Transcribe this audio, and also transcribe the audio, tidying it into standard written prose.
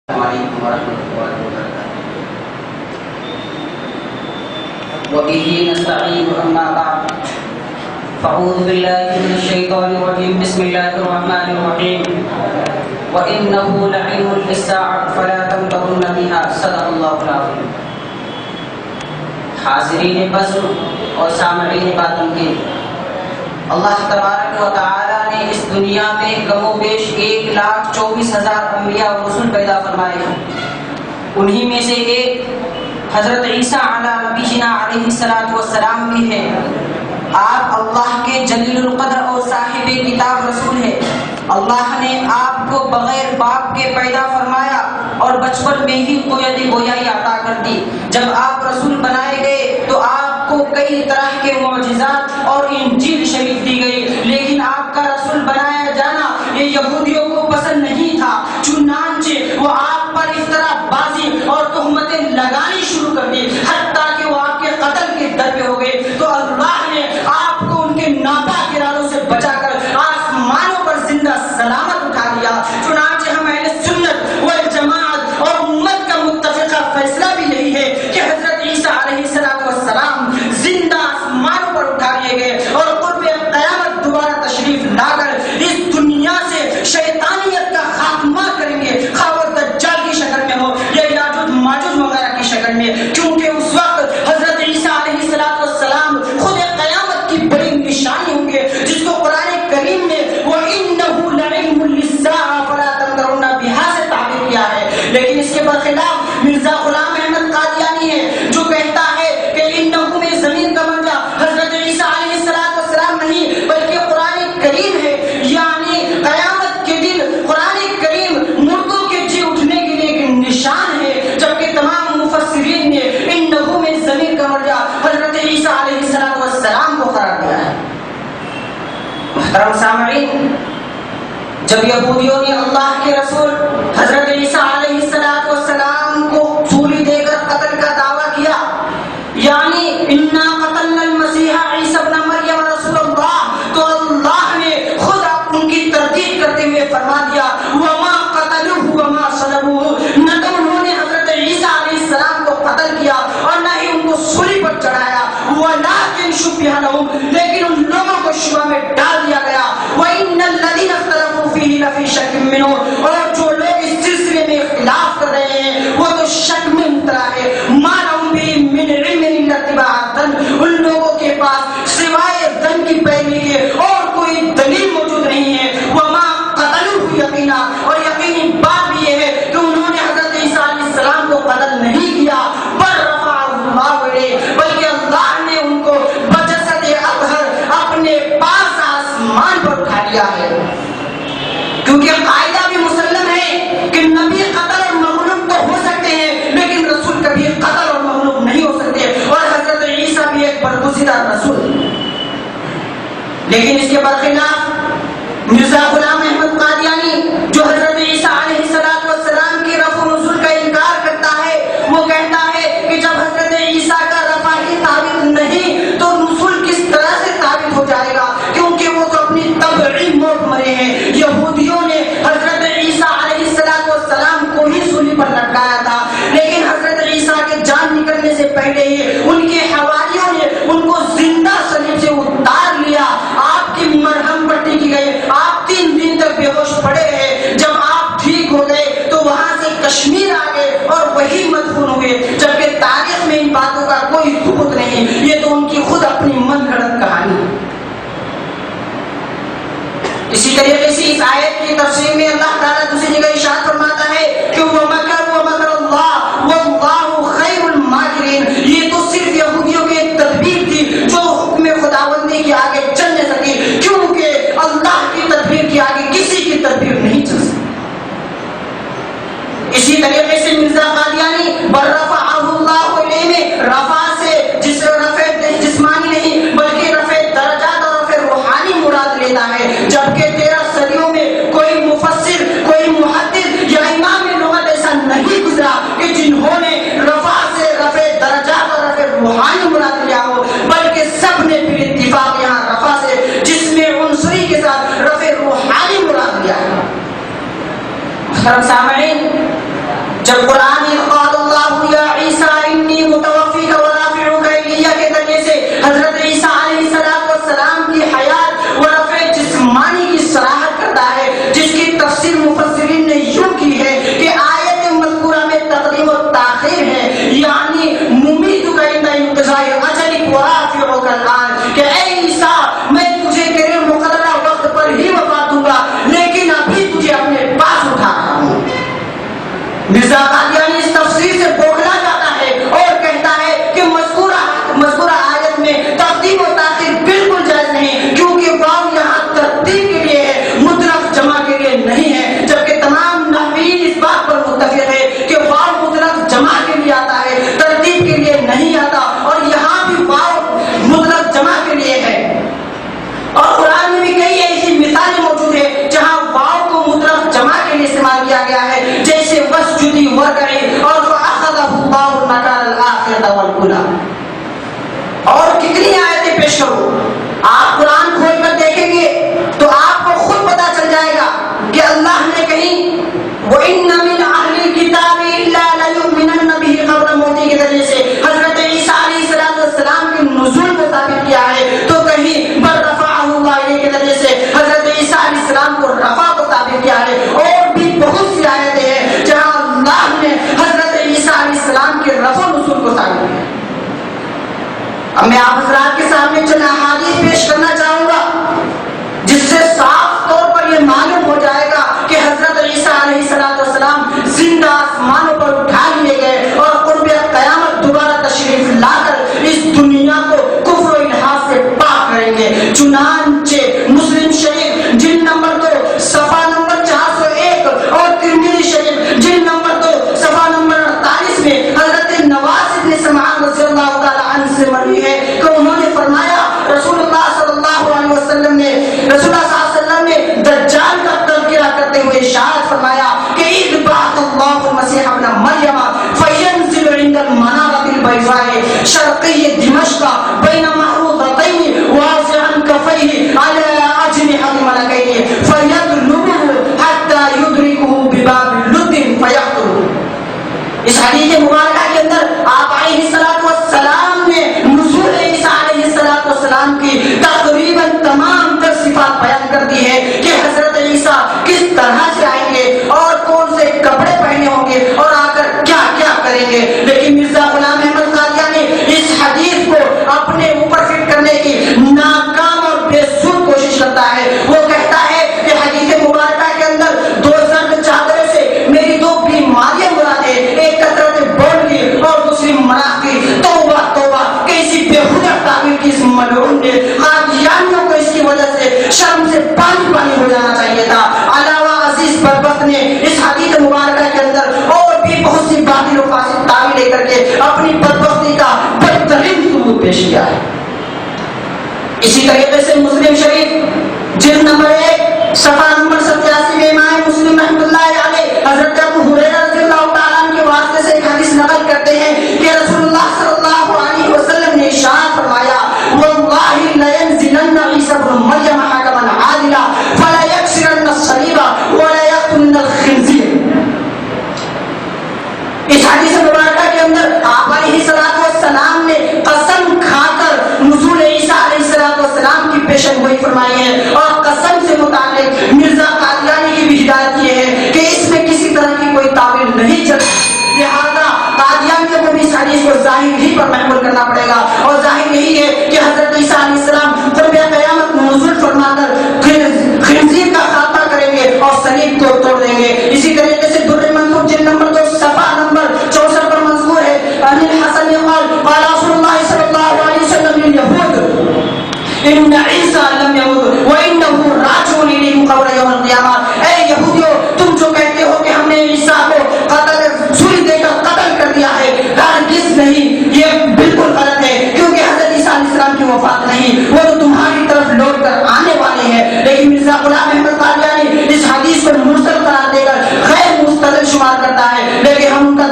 عليكم ورحمة الله وبركاته. وبه نستعين أما بعد فأعوذ بالله من الشيطان الرجيم بسم الله الرحمن الرحيم وإنه لعلم للساعة فلا تمترن بها صدق الله العظيم. حاضرین بزم اور سامعین باتوں کے، اللہ تبارک و تعالی نے اس دنیا میں کم و بیش 1,24,000 انبیاء اور رسول پیدا فرمائے ہیں. انہی میں سے ایک حضرت عیسیٰ علی نبینا علیہ السلام بھی ہے. آپ اللہ کے جلیل القدر اور صاحب کتاب رسول ہے. اللہ نے آپ کو بغیر باپ کے پیدا فرمایا اور بچپن میں ہی قوت گویائی عطا کر دی. جب آپ رسول بنائے گئے تو آپ کو کئی طرح کے معجزات اور انجیل شریف دی گئی، لیکن آپ کا رسول بنایا جانا یہ یہودیوں کو پسند نہیں تھا. چنانچہ وہ آپ پر افطرا بازی اور تہمتیں لگانی شروع کر دی، حتیٰ کہ وہ آپ کے قتل کے در پہ ہو گئے. تو اللہ نے آپ کو ان کے ناپاک ارادوں سے بچا کر آسمانوں پر زندہ سلامت اٹھا لیا. چنانچہ ہم اہل سنت والجماعت اور امت کا متفقہ فیصلہ بھی یہی ہے کہ حضرت عیسیٰ علیہ السلام زندہ آسمانوں پر اٹھا لیے گئے اور قرب قیامت دوبارہ تشریف لا کر اس دنیا سے شیطانیت کا خاتمہ کریں گے، خواہ وہ دجال کی شکل میں ہو یا یاجوج ماجوج وغیرہ کی شکل میں، کیونکہ اس وقت حضرت عیسیٰ علیہ السلام خود قیامت کی بڑی نشانی ہوں گے، جس کو قرآن کریم نے وَإِنَّهُ لَعِلْمٌ لِلسَّاعَةِ فَلَا تَمْتَرُنَّ بِهَا سے تعبیر کیا ہے. لیکن اس کے برخلاف مرزا غلام احمد قادیانی ہے جو کہتا ہے کہ انہو میں زمین کا منجا حضرت عیسیٰ علیہ السلام نہیں بلکہ قرآن کریم ہے. یعنی قیامت کے دن قرآن کریم مردوں کے جی اٹھنے کے لیے ایک نشان ہے، جبکہ تمام مفسرین نے انہو میں زمین کا منجا حضرت عیسیٰ علیہ السلام کو قرار دیا ہے. محترم سامعین، جب یہودیوں نے اللہ کے رسول حضرت عیسیٰ علیہ السلام کو سولی دے کر قتل کا دعویٰ کیا، یعنی انا قتلنا المسیح عیسی ابن مریم رسول اللہ، تو اللہ نے خود ان کی تردید کرتے ہوئے فرما دیا وما قتلوه وما صلبوه، نہ تو انہوں نے حضرت عیسیٰ علیہ السلام کو قتل کیا اور نہ ہی ان کو سولی پر چڑھایا، ولکن شبہ لهم، لیکن ان لوگوں کو شبہ میں ڈال دیا گیا. وَإِنَّ الَّذِينَ اخْتَلَفُوا فِيهِ لَفِي شَكٍّ مِّنْهُ، اور جو لوگ اس سلسلے میں اختلاف کر رہے ہیں وہ تو شک میں مبتلا ہے. مَا لَهُم بِهِ مِنْ عِلْمٍ إِلَّا اتِّبَاعَ الظَّنِّ، ان لوگوں کے پاس سوائے ظن کی پیروی کے اور کوئی دلیل موجود نہیں ہے. وَمَا قَتَلُوهُ یقینا، اور یقینی بات بھی یہ ہے کہ انہوں نے حضرت عیسیٰ علیہ السلام کو قتل نہیں کیا، بل رفعہ اللہ الیہ، بلکہ اللہ نے ان کو بجسد اطہر اپنے پاس آسمان پر اٹھا لیا ہے. کیونکہ قاعدہ بھی مسلم ہے کہ نبی قتل اور مغلوب تو ہو سکتے ہیں لیکن رسول کبھی قتل اور مغلوب نہیں ہو سکتے، اور حضرت عیسیٰ بھی ایک برگزیدہ رسول. لیکن اس کے برخلاف مرزا غلام احمد قادیانی جو حضرت عیسیٰ علیہ السلام کی رفع و نزول کا انکار کرتا ہے، وہ کہتا ہے کہ جب حضرت عیسیٰ کا رفع ہی ثابت نہیں تو نزول کس طرح سے ثابت ہو جائے گا، کیونکہ وہ تو اپنی طبعی موت مرے ہیں. یہودیوں نے حضرت عیسیٰ علیہ السلام کو ہی سولی پر لٹکایا تھا، لیکن حضرت عیسیٰ کے جان نکلنے سے پہلے ہی ان کے حواریوں نے ان کو زندہ صلیب سے اتار لیا. آپ کی مرہم پٹی کی گئی، آپ 3 دن تک بے ہوش پڑے رہے. جب آپ ٹھیک ہو گئے تو وہاں سے کشمیر آ گئے اور وہی مدفون ہوئے، جبکہ تاریخ میں ان باتوں کا کوئی ثبوت نہیں. یہ تو ان کی خود اپنی من گھڑت کہانی ہے. اسی طریقے سے اس آیت کی تفسیر میں اللہ تعالیٰ دوسری جگہ ارشاد فرماتا ہے کہ وَمَكَرُوا وَمَكَرَ اللَّهُ وَاللَّهُ خَيْرُ الْمَاكِرِينَ، یہ تو صرف یہودیوں کی ایک تدبیر تھی جو حکم خداوندی کے آگے چل نہ سکی، کیونکہ اللہ کی تدبیر کے آگے کسی کی تدبیر نہیں چل سکتی. اسی طریقے سے مرزا قادیانی بَرَّفَعَهُ اللَّهُ الیہ میں رفع سے جس رفع جسمانی نہیں بلکہ رفع درجات اور رفع روحانی مراد لیتا ہے، جبکہ 13 صدیوں میں کوئی مفسر، کوئی محدث یا امام لغت ایسا نہیں گزرا کہ جنہوں نے رفع سے رفع درجات اور رفع روحانی مراد لیا ہو، بلکہ سب نے پھر اتفاق یہاں رفع سے جس میں عنصری کے ساتھ رفع روحانی مراد لیا ہے. محترم سامعین، جب قرآن قال اللہ یا عیسیٰ انی متوفیک ورافعک الیہ کے ذریعے سے حضرت عیسیٰ علیہ السلام کی حیات و رفع جسمانی کی صراحت کرتا ہے، جس کی تفسیر مفسرین نے یوں کی ہے کہ آیت مذکورہ میں تقدیم و تاخیر ہے، یعنی ممیتک عند انقضاء اجلک ورافعک الآن، کہ اے عیسیٰ میں تجھے تیرے مقررہ وقت پر ہی وفات دوں گا، لیکن ابھی تجھے اپنے پاس اٹھا رہا ہوں۔ مرزا قادیانی اس تفسیر سے بوکھلا جاتا ہے اور کہتا ہے کہ مذکورہ آیت میں تقدیم و تاخیر بالکل جائز نہیں، کیونکہ واو یہاں ترتیب کے لیے ہے، مطلق جمع کے لیے نہیں ہے، جبکہ تمام نحویین اس بات پر متفق ہے کہ واو مطلق جمع کے لیے آتا ہے، ترتیب کے لیے نہیں آتا، اور یہاں بھی واو مطلق جمع کے لیے ہے۔ اور قرآن میں بھی کئی ایسی مثالیں موجود ہیں جہاں واو کو مطلق جمع کے لیے استعمال کیا گیا ہے، جیسے وسجدی ورکعی اور فأخذہ اللہ نکال الآخرۃ والأولی، اور کتنی آیتیں پیش کروں۔ آپ قرآن کھول کر دیکھیں گے تو آپ کو خود پتا چل جائے گا کہ اللہ نے کہیں وَإِنَّ مِنْ أَهْلِ الْكِتَابِ إِلَّا لَيُؤْمِنَنَّ بِهِ قَبْلَ مَوْتِهِ کے ذریعے سے حضرت عیسیٰ علیہ السلام کے نزول کو ثابت کیا ہے، تو کہیں بل رفعہ اللہ کے ذریعے سے حضرت عیسیٰ علیہ السلام کو رفع کو ثابت کیا ہے، اور بھی بہت سی آیتیں ہیں جہاں اللہ نے حضرت عیسیٰ علیہ السلام کے رفع و نزول کو ثابت کیا ہے۔ اب میں آپ حضرات کے سامنے چند احادیث پیش کرنا چاہوں گا جس سے صاف طور پر یہ معلوم ہو جائے گا کہ حضرت عیسیٰ علیہ السلام زندہ آسمانوں پر اٹھا لیے گئے اور قرب قیامت دوبارہ تشریف لا کر اس دنیا کو کفر و الحاد سے پاک کریں گے۔ چنانچہ مسلم شریف جلد نمبر 2 صفحہ نمبر 401 اور ترمذی شریف جلد نمبر 2 صفحہ نمبر 48 میں حضرت نواس بن سمعان رضی اللہ تعالی عنہ سے مروی ہے کہ انہوں نے فرمایا رسول اللہ صلی اللہ علیہ وسلم نے دجال کا تذکرہ کرتے ہوئے ارشاد فرمایا کہ اذ بعث اللہ المسیح ابن مریم فینزل عند المنارۃ البیضاء شرقی دمشق بین معروضتین واضعا کفیہ علی اجنحۃ ملکین فیطلبہ حتی یدرکہ بباب لد فیقتلہ۔ اس حدیث مبارکہ کے اندر آپ علیہ السلام نے نزول عیسیٰ علیہ السلام کی تقریباً تمام تر صفات بیان کرتی ہے کہ حضرت عیسیٰ کس طرح سے آئیں گے اور کون سے کپڑے پہنے ہوں گے اور آ کر کیا کیا کریں گے، لیکن مرزا غلام احمد قادیانی اس حدیث کو اپنے اوپر فٹ کرنے کی ناکام اور بے سود کوشش کرتا ہے۔ وہ کہتا ہے کہ حدیث مبارکہ کے اندر 2 زرد چادریں سے میری 2 بیماریاں مراد ہیں، ایک کثرت بول کی اور دوسری مناخ کی۔ توبہ توبہ کہ اسی بےہودہ تعبیر کی اس ملعون نے قادیانیوں کو اس کی وجہ سے شرم سے پانی ہو جانا چاہیے تھا۔ علاوہ عزیز بدبخت نے اس حدیث مبارکہ کے اندر اور بھی بہت سی باطل و فاسد تعبیر لے کر کے اپنی بدبختی کا بدترین ثبوت پیش کیا ہے۔ اسی طریقے سے مسلم شریف جلد نمبر 1 صفحہ نمبر 87 میں امام مسلم رحمۃ اللہ علیہ حضرت ابو ہریرہ رضی اللہ تعالیٰ عنہ کے واسطے سے ایک حدیث نقل کرتے ہیں کہ رسول اللہ صلی اللہ علیہ وسلم نے ارشاد فرمایا واللہ لینزلن عیسی ابن مریم حکما عادلا فلا یکسرن الصلیب ولا یقتلن الخنزیر۔ اس حدیث مبارکہ کے اندر آپ علیہ السلام نے قسم کھا کر نزول عیسیٰ علیہ السلام کی پیشن گوئی فرمائی ہے، اور قسم سے متعلق مرزا قادیانی کی بھی ہدایت یہ ہے کہ اس میں کسی طرح کی کوئی تعبیر نہیں چلتی، لہذا قادیانیوں کو بھی اس حدیث کو ظاہر ہی پر محمول کرنا پڑے گا، اور ظاہر یہی ہے کہ حضرت عیسیٰ علیہ السلام قرب قیامت نزول فرما کر خنزیر کا خاتمہ کریں گے اور صلیب کو توڑ دیں گے۔ اسی طریقے سے در منصور جلد نمبر 2 صفحہ نمبر 64 پر مذکور ہے عن الحسن قال قال رسول اللہ صلی اللہ علیہ وسلم لليهود ان عیسی لم يمت وانه راجع الیکم قبل یوم القیامہ۔ اے یہودیو، تم جو کہتے ہو کہ ہم نے عیسیٰ کو سولی دے کر قتل کر دیا ہے، ہرگز نہیں، یہ بالکل غلط ہے، کیونکہ حضرت عیسیٰ علیہ السلام کی وفات نہیں، وہ تو تمہاری طرف لوٹ کر آنے والے ہیں۔ لیکن مرزا غلام احمد قادیانی اس حدیث کو مرسل قرار دے کر غیر مستدل شمار کرتا ہے، لیکن ہم ان کا